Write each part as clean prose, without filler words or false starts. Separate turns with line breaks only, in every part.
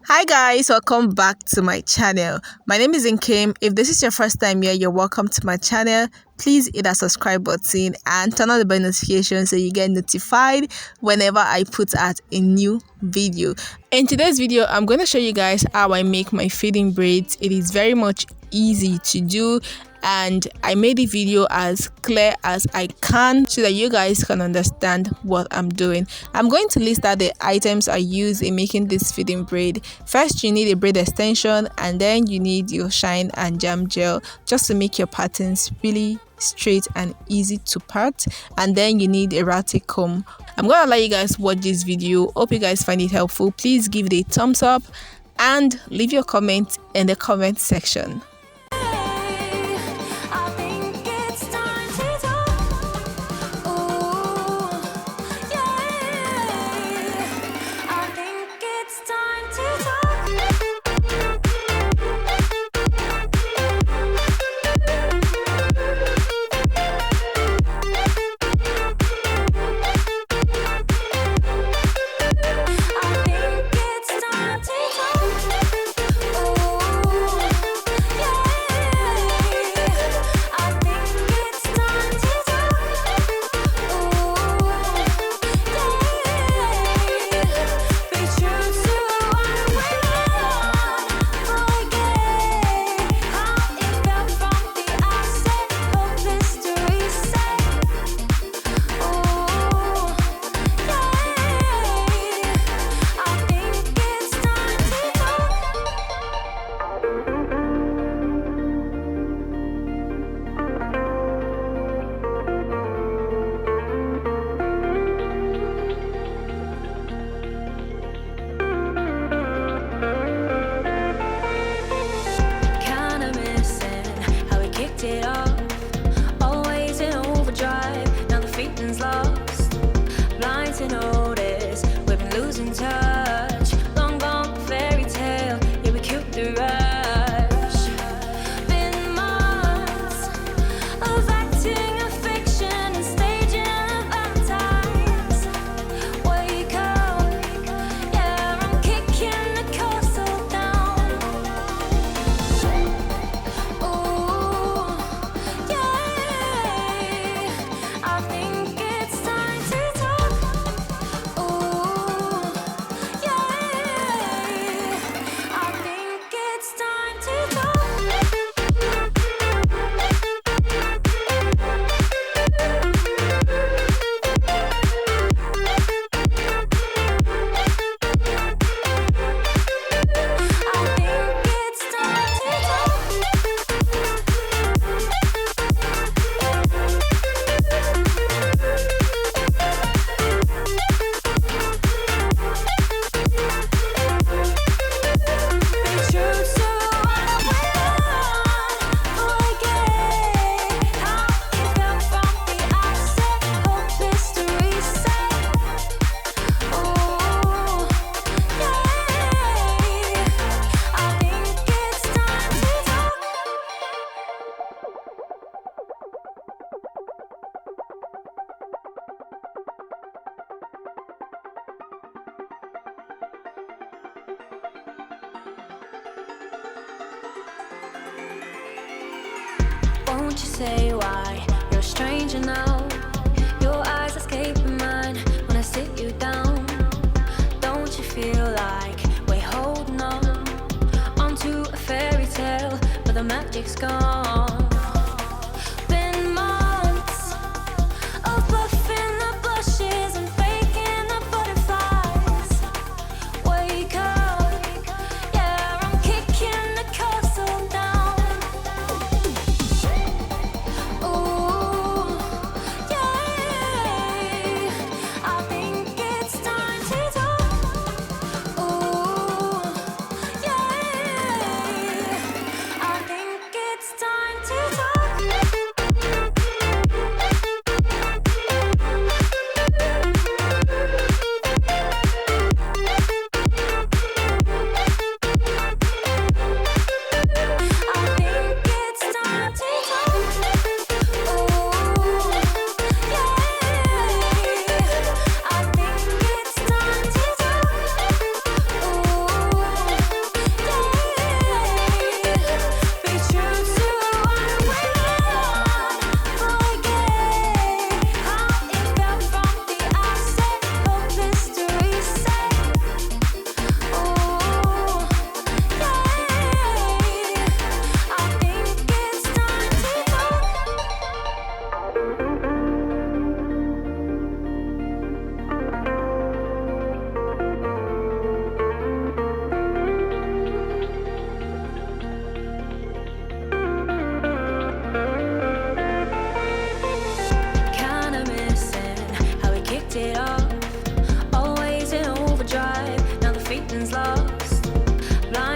Hi guys, welcome back to my channel. My name is Nkem. If this is your first time here, you're welcome to my channel. Please hit that subscribe button and turn on the bell notification so you get notified whenever I put out a new video. In today's video, I'm going to show you guys how I make my fading braids. It is very much easy to do, and I made the video as clear as I can so that you guys can understand what I'm doing. I'm going to list out the items I use in making this fading braid. First, you need a braid extension, and then you need your shine and jam gel just to make your patterns really straight and easy to part. And then you need a ratty comb. I'm gonna let you guys watch this video. Hope you guys find it helpful. Please give it a thumbs up and leave your comment in the comment section.
Won't you say why you're a stranger now? Your eyes escape mine when I sit you down. Don't you feel like we're holding on onto a fairy tale, but the magic's gone? Been months of bluffing the blushes and faking the butterflies. Wake up, yeah, I'm kicking the castle down. Time to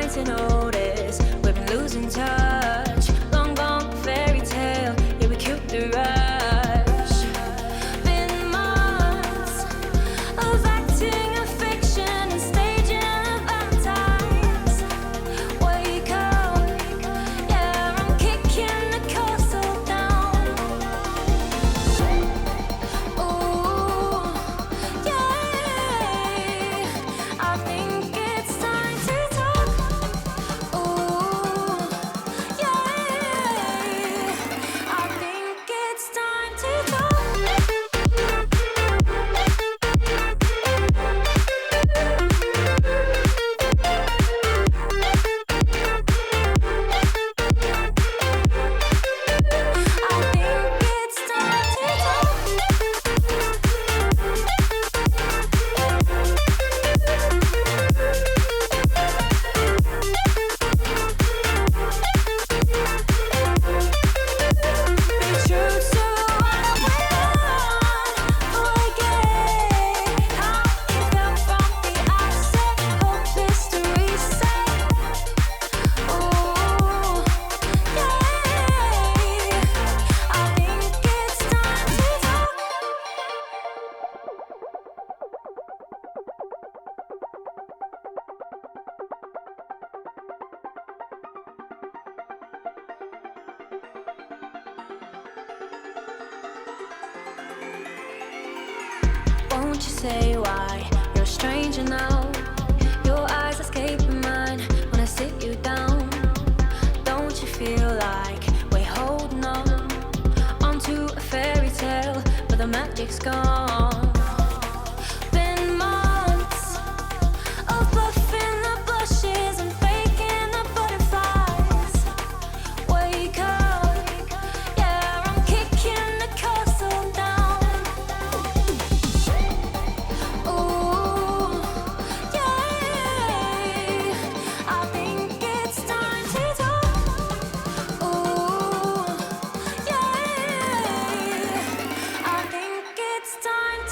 starting to notice we've been losing touch. Long gone fairy tale, yeah, we killed the rush. Been months of acting a fiction and staging a Valentine's. Wake up, yeah, I'm kicking the castle down. Ooh, yeah, I think it's time to talk. Ooh, yeah, I think it's time to talk. I think it's time to talk. Be true to what we want. Forget how it felt from the outset. Hope history said. Ooh, yeah, I think it's time to talk. Won't you say why you're a stranger now? Your eyes escaping mine when I sit you down. Don't you feel like we're holding on onto a fairy tale, but the magic's gone? Been months of bluffing the blushes and faking the butterflies. Wake up, yeah, I'm kicking the castle down. Ooh, yeah, I think it's time to talk. Ooh, yeah, I think it's time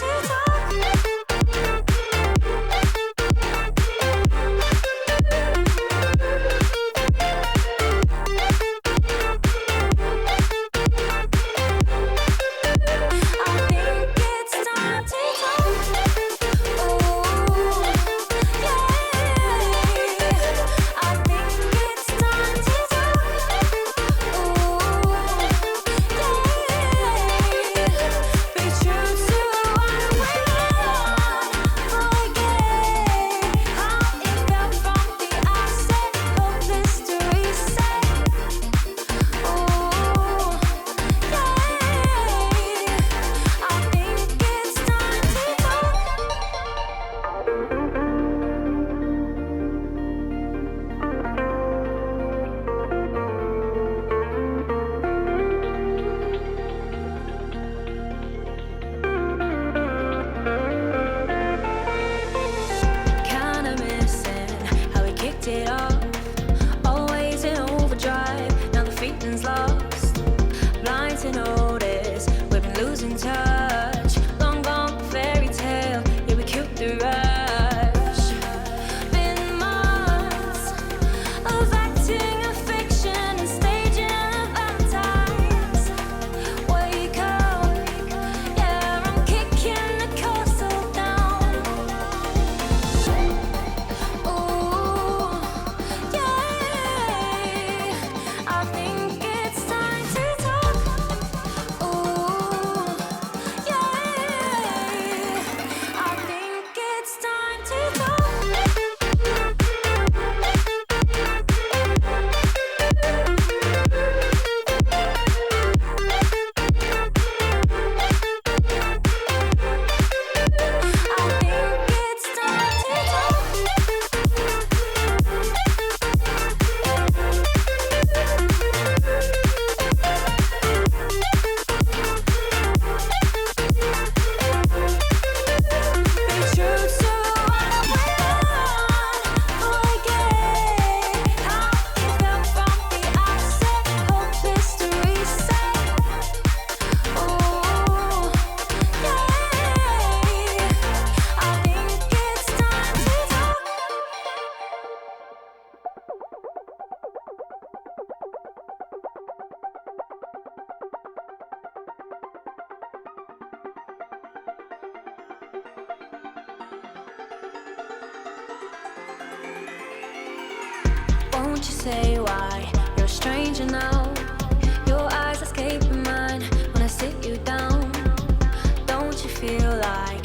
Don't you say why you're a stranger now. Your eyes escaping mine when I sit you down. Don't you feel like